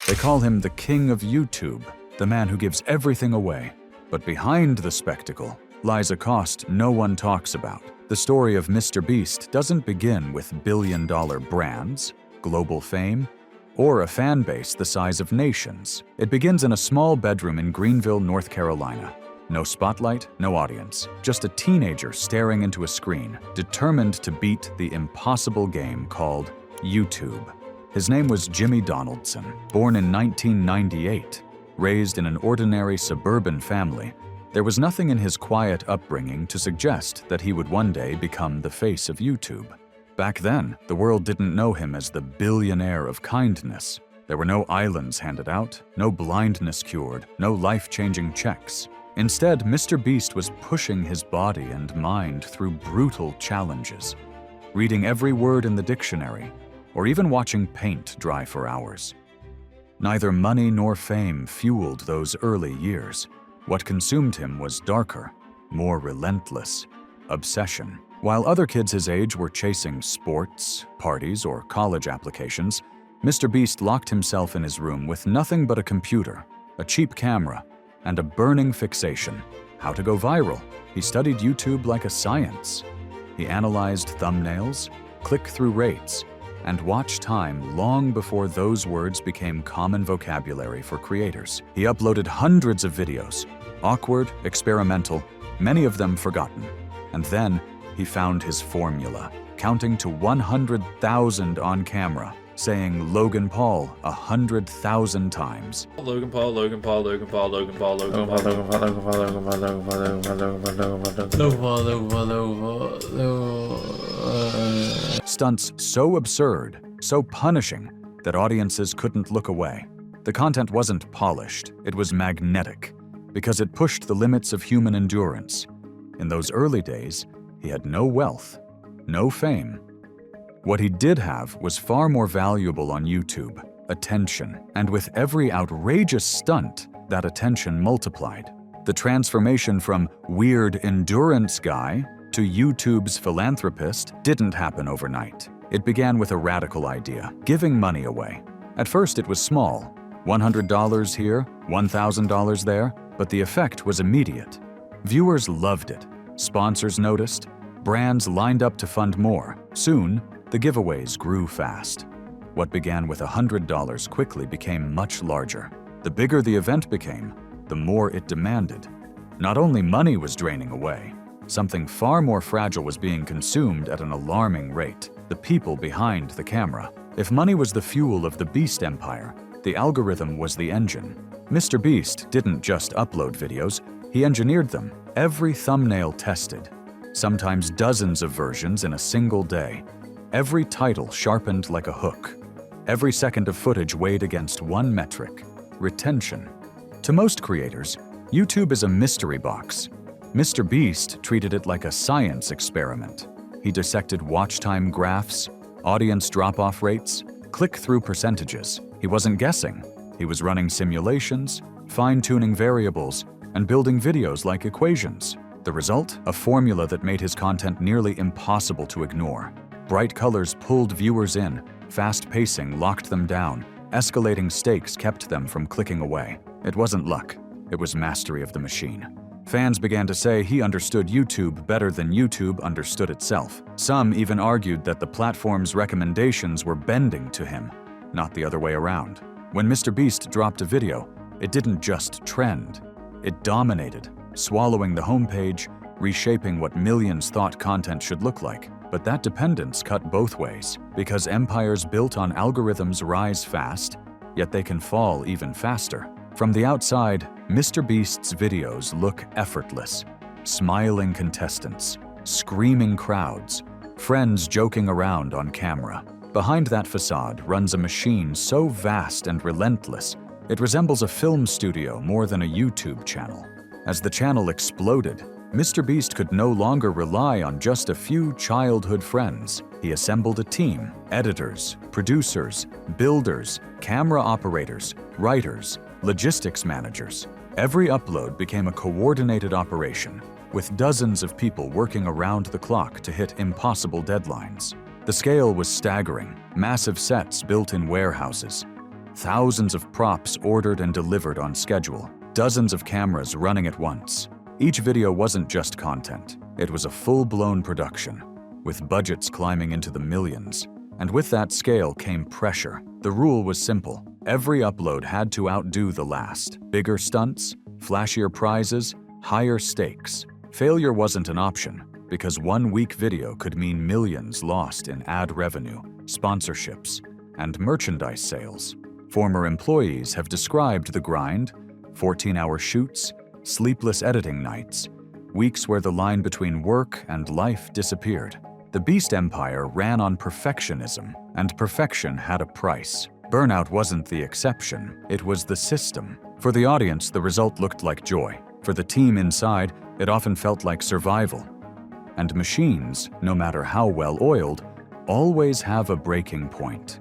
They call him the king of YouTube, the man who gives everything away. But behind the spectacle lies a cost no one talks about. The story of MrBeast doesn't begin with billion-dollar brands, global fame, or a fan base the size of nations. It begins in a small bedroom in Greenville, North Carolina. No spotlight, no audience, just a teenager staring into a screen, determined to beat the impossible game called YouTube. His name was Jimmy Donaldson, born in 1998. Raised in an ordinary suburban family, there was nothing in his quiet upbringing to suggest that he would one day become the face of YouTube. Back then, the world didn't know him as the billionaire of kindness. There were no islands handed out, no blindness cured, no life-changing checks. Instead, MrBeast was pushing his body and mind through brutal challenges, reading every word in the dictionary, or even watching paint dry for hours. Neither money nor fame fueled those early years. What consumed him was darker, more relentless obsession. While other kids his age were chasing sports, parties, or college applications, MrBeast locked himself in his room with nothing but a computer, a cheap camera, and a burning fixation: how to go viral. He studied YouTube like a science. He analyzed thumbnails, click-through rates, and watch time long before those words became common vocabulary for creators. He uploaded hundreds of videos, awkward, experimental, many of them forgotten. And then he found his formula, counting to 100,000 on camera, saying Logan Paul 100,000 times. Logan Paul, Logan Paul, Logan Paul, Logan Paul, Logan Paul, Logan Paul, Logan Paul, Logan Paul, Logan Paul, Logan Paul, Logan Paul. Stunts so absurd, so punishing, that audiences couldn't look away. The content wasn't polished, it was magnetic, because it pushed the limits of human endurance. In those early days, he had no wealth, no fame. What he did have was far more valuable on YouTube: attention. And with every outrageous stunt, that attention multiplied. The transformation from weird endurance guy to YouTube's philanthropist didn't happen overnight. It began with a radical idea: giving money away. At first it was small, $100 here, $1,000 there, but the effect was immediate. Viewers loved it, sponsors noticed, brands lined up to fund more. Soon, the giveaways grew fast. What began with $100 quickly became much larger. The bigger the event became, the more it demanded. Not only money was draining away, something far more fragile was being consumed at an alarming rate: the people behind the camera. If money was the fuel of the Beast empire, the algorithm was the engine. MrBeast didn't just upload videos, he engineered them. Every thumbnail tested, sometimes dozens of versions in a single day. Every title sharpened like a hook. Every second of footage weighed against one metric: retention. To most creators, YouTube is a mystery box. MrBeast treated it like a science experiment. He dissected watch time graphs, audience drop-off rates, click-through percentages. He wasn't guessing. He was running simulations, fine-tuning variables, and building videos like equations. The result? A formula that made his content nearly impossible to ignore. Bright colors pulled viewers in, fast pacing locked them down, escalating stakes kept them from clicking away. It wasn't luck, it was mastery of the machine. Fans began to say he understood YouTube better than YouTube understood itself. Some even argued that the platform's recommendations were bending to him, not the other way around. When MrBeast dropped a video, it didn't just trend, it dominated, swallowing the homepage, reshaping what millions thought content should look like. But that dependence cut both ways, because empires built on algorithms rise fast, yet they can fall even faster. From the outside, MrBeast's videos look effortless. Smiling contestants, screaming crowds, friends joking around on camera. Behind that facade runs a machine so vast and relentless, it resembles a film studio more than a YouTube channel. As the channel exploded, MrBeast could no longer rely on just a few childhood friends. He assembled a team: editors, producers, builders, camera operators, writers, logistics managers. Every upload became a coordinated operation, with dozens of people working around the clock to hit impossible deadlines. The scale was staggering: massive sets built in warehouses, Thousands of props ordered and delivered on schedule. Dozens of cameras running at once. Each video wasn't just content. It was a full-blown production, with budgets climbing into the millions. And with that scale came pressure. The rule was simple. Every upload had to outdo the last. Bigger stunts, flashier prizes, higher stakes. Failure wasn't an option, because one weak video could mean millions lost in ad revenue, sponsorships, and merchandise sales. Former employees have described the grind: 14-hour shoots, sleepless editing nights, weeks where the line between work and life disappeared. The Beast Empire ran on perfectionism, and perfection had a price. Burnout wasn't the exception, it was the system. For the audience, the result looked like joy. For the team inside, it often felt like survival. And machines, no matter how well-oiled, always have a breaking point.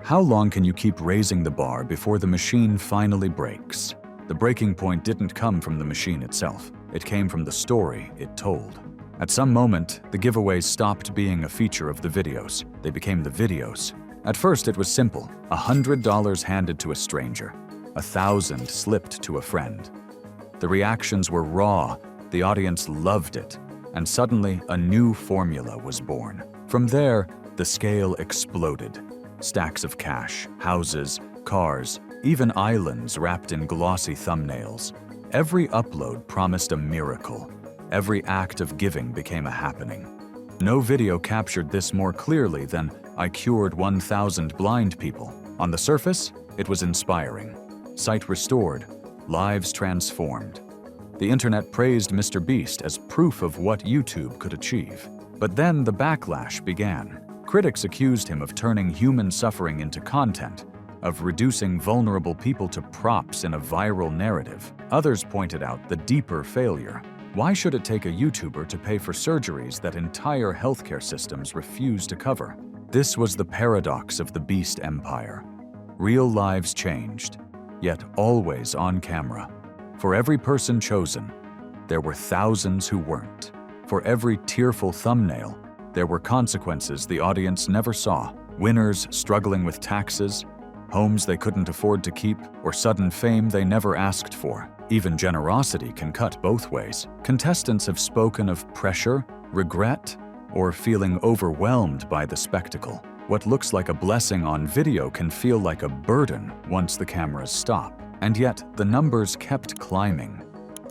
How long can you keep raising the bar before the machine finally breaks? The breaking point didn't come from the machine itself. It came from the story it told. At some moment, the giveaways stopped being a feature of the videos. They became the videos. At first, it was simple. $100 handed to a stranger. 1,000 slipped to a friend. The reactions were raw. The audience loved it. And suddenly, a new formula was born. From there, the scale exploded. Stacks of cash, houses, cars, even islands wrapped in glossy thumbnails. Every upload promised a miracle. Every act of giving became a happening. No video captured this more clearly than "I cured 1,000 blind people." On the surface, it was inspiring. Sight restored, lives transformed. The internet praised MrBeast as proof of what YouTube could achieve. But then the backlash began. Critics accused him of turning human suffering into content, of reducing vulnerable people to props in a viral narrative. Others pointed out the deeper failure. Why should it take a YouTuber to pay for surgeries that entire healthcare systems refuse to cover? This was the paradox of the Beast Empire. Real lives changed, yet always on camera. For every person chosen, there were thousands who weren't. For every tearful thumbnail, there were consequences the audience never saw. Winners struggling with taxes, homes they couldn't afford to keep, or sudden fame they never asked for. Even generosity can cut both ways. Contestants have spoken of pressure, regret, or feeling overwhelmed by the spectacle. What looks like a blessing on video can feel like a burden once the cameras stop. And yet, the numbers kept climbing.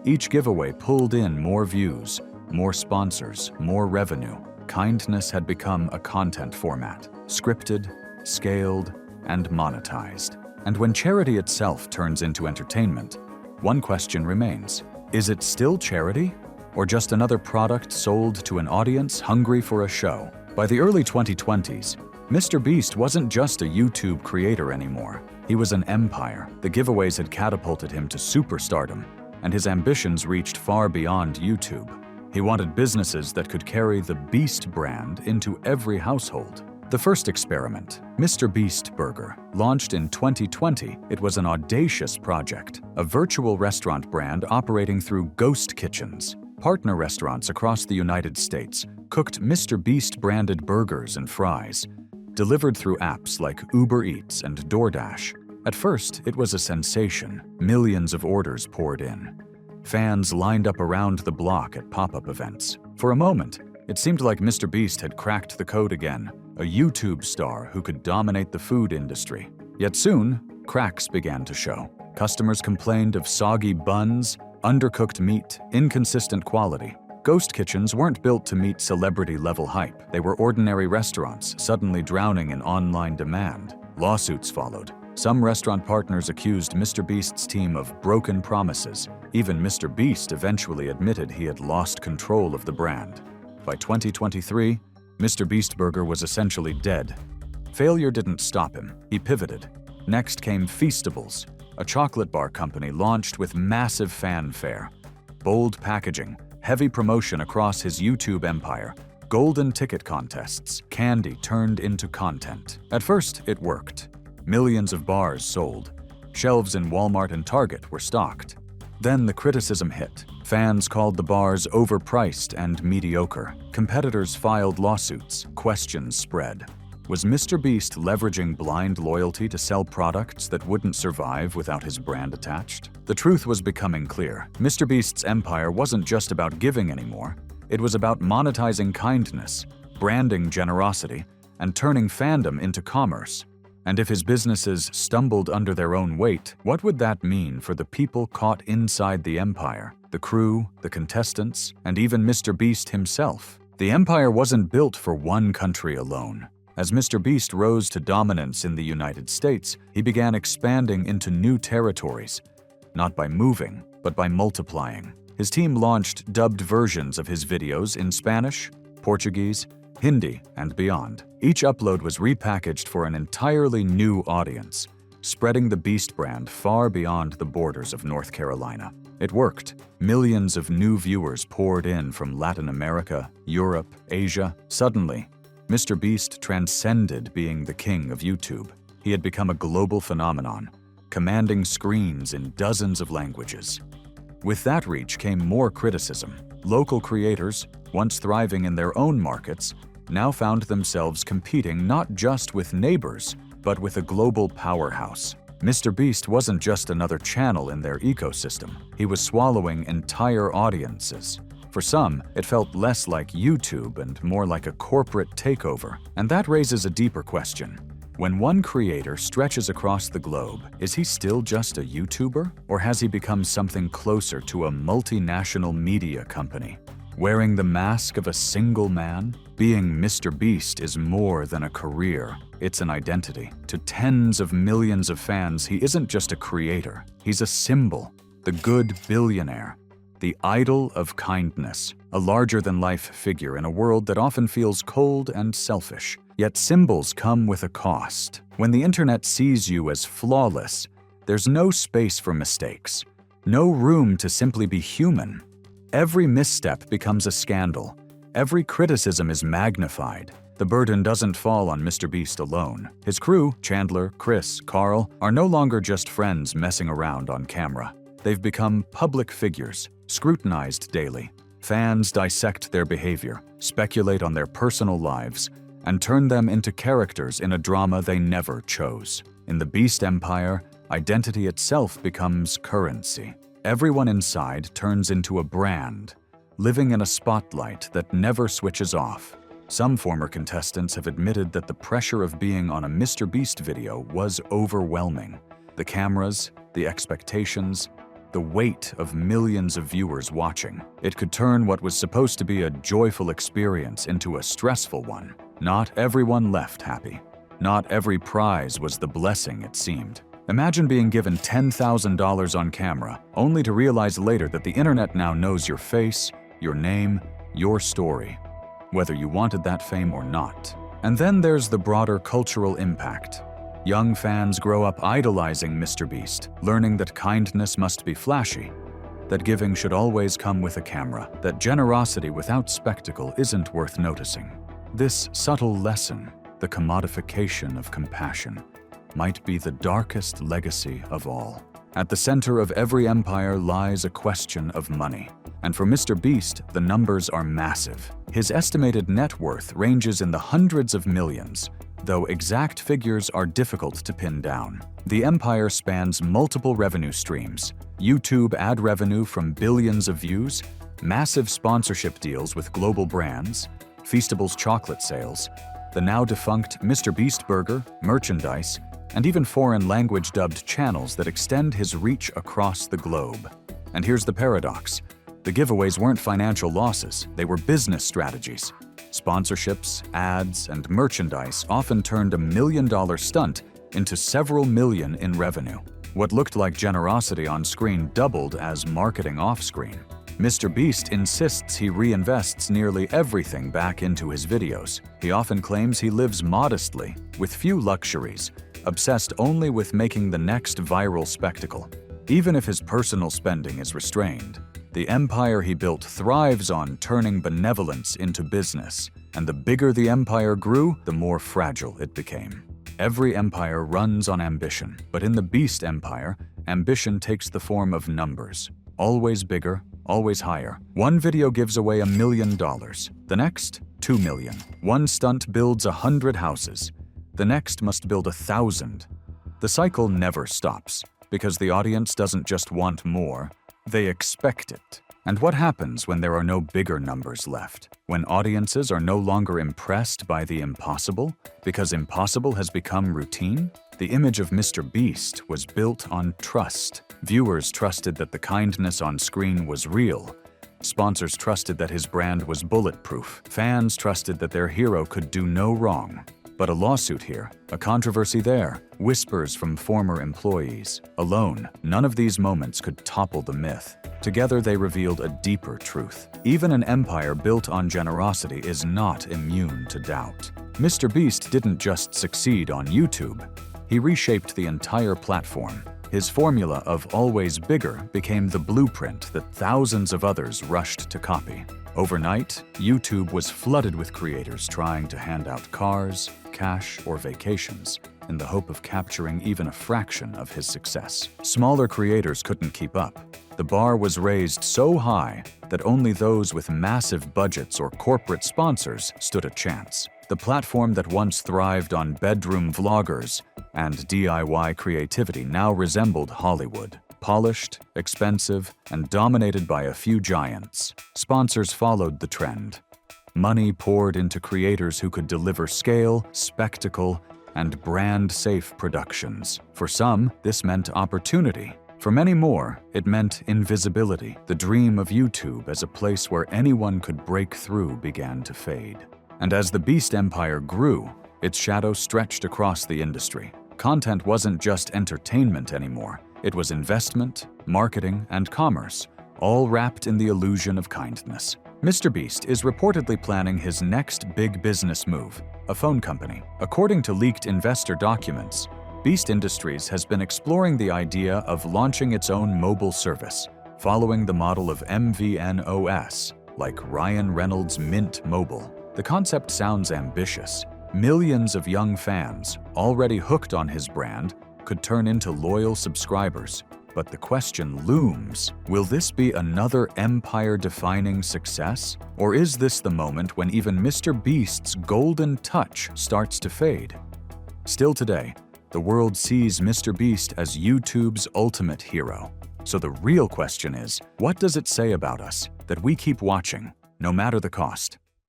Each giveaway pulled in more views, more sponsors, more revenue. Kindness had become a content format, scripted, scaled, and monetized. And when charity itself turns into entertainment, one question remains. Is it still charity, or just another product sold to an audience hungry for a show? By the early 2020s, MrBeast wasn't just a YouTube creator anymore. He was an empire. The giveaways had catapulted him to superstardom, and his ambitions reached far beyond YouTube. He wanted businesses that could carry the Beast brand into every household. The first experiment, MrBeast Burger, launched in 2020. It was an audacious project, a virtual restaurant brand operating through ghost kitchens. Partner restaurants across the United States cooked MrBeast-branded burgers and fries, delivered through apps like Uber Eats and DoorDash. At first, it was a sensation. Millions of orders poured in. Fans lined up around the block at pop-up events. For a moment, it seemed like MrBeast had cracked the code again, a YouTube star who could dominate the food industry. Yet soon, cracks began to show. Customers complained of soggy buns, undercooked meat, inconsistent quality. Ghost kitchens weren't built to meet celebrity-level hype. They were ordinary restaurants, suddenly drowning in online demand. Lawsuits followed. Some restaurant partners accused MrBeast's team of broken promises. Even MrBeast eventually admitted he had lost control of the brand. By 2023, MrBeast Burger was essentially dead. Failure didn't stop him. He pivoted. Next came Feastables, a chocolate bar company launched with massive fanfare. Bold packaging, heavy promotion across his YouTube empire, golden ticket contests, candy turned into content. At first, it worked. Millions of bars sold. Shelves in Walmart and Target were stocked. Then the criticism hit. Fans called the bars overpriced and mediocre. Competitors filed lawsuits. Questions spread. Was MrBeast leveraging blind loyalty to sell products that wouldn't survive without his brand attached? The truth was becoming clear. MrBeast's empire wasn't just about giving anymore. It was about monetizing kindness, branding generosity, and turning fandom into commerce. And if his businesses stumbled under their own weight, what would that mean for the people caught inside the empire? The crew, the contestants, and even MrBeast himself. The empire wasn't built for one country alone. As MrBeast rose to dominance in the United States, he began expanding into new territories, not by moving, but by multiplying. His team launched dubbed versions of his videos in Spanish, Portuguese, Hindi, and beyond. Each upload was repackaged for an entirely new audience, spreading the Beast brand far beyond the borders of North Carolina. It worked. Millions of new viewers poured in from Latin America, Europe, Asia. Suddenly, MrBeast transcended being the king of YouTube. He had become a global phenomenon, commanding screens in dozens of languages. With that reach came more criticism. Local creators, once thriving in their own markets, now found themselves competing not just with neighbors, but with a global powerhouse. MrBeast wasn't just another channel in their ecosystem. He was swallowing entire audiences. For some, it felt less like YouTube and more like a corporate takeover. And that raises a deeper question. When one creator stretches across the globe, is he still just a YouTuber? Or has he become something closer to a multinational media company? Wearing the mask of a single man? Being MrBeast is more than a career. It's an identity. To tens of millions of fans, he isn't just a creator. He's a symbol, the good billionaire, the idol of kindness, a larger-than-life figure in a world that often feels cold and selfish. Yet symbols come with a cost. When the internet sees you as flawless, there's no space for mistakes, no room to simply be human. Every misstep becomes a scandal. Every criticism is magnified. The burden doesn't fall on MrBeast alone. His crew, Chandler, Chris, Carl, are no longer just friends messing around on camera. They've become public figures, scrutinized daily. Fans dissect their behavior, speculate on their personal lives, and turn them into characters in a drama they never chose. In the Beast Empire, identity itself becomes currency. Everyone inside turns into a brand, living in a spotlight that never switches off. Some former contestants have admitted that the pressure of being on a MrBeast video was overwhelming. The cameras, the expectations, the weight of millions of viewers watching. It could turn what was supposed to be a joyful experience into a stressful one. Not everyone left happy. Not every prize was the blessing it seemed. Imagine being given $10,000 on camera, only to realize later that the internet now knows your face, your name, your story, whether you wanted that fame or not. And then there's the broader cultural impact. Young fans grow up idolizing MrBeast, learning that kindness must be flashy, that giving should always come with a camera, that generosity without spectacle isn't worth noticing. This subtle lesson, the commodification of compassion, might be the darkest legacy of all. At the center of every empire lies a question of money. And for MrBeast, the numbers are massive. His estimated net worth ranges in the hundreds of millions, though exact figures are difficult to pin down. The empire spans multiple revenue streams: YouTube ad revenue from billions of views, massive sponsorship deals with global brands, Feastables chocolate sales, the now-defunct MrBeast burger, merchandise, and even foreign language-dubbed channels that extend his reach across the globe. And here's the paradox. The giveaways weren't financial losses, they were business strategies. Sponsorships, ads, and merchandise often turned $1 million stunt into several million in revenue. What looked like generosity on screen doubled as marketing off-screen. MrBeast insists he reinvests nearly everything back into his videos. He often claims he lives modestly, with few luxuries, obsessed only with making the next viral spectacle. Even if his personal spending is restrained, the empire he built thrives on turning benevolence into business, and the bigger the empire grew, the more fragile it became. Every empire runs on ambition, but in the Beast Empire, ambition takes the form of numbers. Always bigger, always higher. One video gives away $1 million, the next, $2 million. One stunt builds 100 houses, The next must build 1,000. The cycle never stops, because the audience doesn't just want more, they expect it. And what happens when there are no bigger numbers left? When audiences are no longer impressed by the impossible, because impossible has become routine? The image of MrBeast was built on trust. Viewers trusted that the kindness on screen was real. Sponsors trusted that his brand was bulletproof. Fans trusted that their hero could do no wrong. But a lawsuit here, a controversy there, whispers from former employees. Alone, none of these moments could topple the myth. Together they revealed a deeper truth. Even an empire built on generosity is not immune to doubt. MrBeast didn't just succeed on YouTube. He reshaped the entire platform. His formula of always bigger became the blueprint that thousands of others rushed to copy. Overnight, YouTube was flooded with creators trying to hand out cars, cash, or vacations in the hope of capturing even a fraction of his success. Smaller creators couldn't keep up. The bar was raised so high that only those with massive budgets or corporate sponsors stood a chance. The platform that once thrived on bedroom vloggers and DIY creativity now resembled Hollywood. Polished, expensive, and dominated by a few giants. Sponsors followed the trend. Money poured into creators who could deliver scale, spectacle, and brand-safe productions. For some, this meant opportunity. For many more, it meant invisibility. The dream of YouTube as a place where anyone could break through began to fade. And as the Beast Empire grew, its shadow stretched across the industry. Content wasn't just entertainment anymore. It was investment, marketing, and commerce, all wrapped in the illusion of kindness. MrBeast is reportedly planning his next big business move, a phone company. According to leaked investor documents, Beast Industries has been exploring the idea of launching its own mobile service, following the model of MVNOS, like Ryan Reynolds' Mint Mobile. The concept sounds ambitious. Millions of young fans, already hooked on his brand, could turn into loyal subscribers. But the question looms, will this be another empire-defining success? Or is this the moment when even MrBeast's golden touch starts to fade? Still today, the world sees MrBeast as YouTube's ultimate hero. So the real question is, what does it say about us that we keep watching, no matter the cost?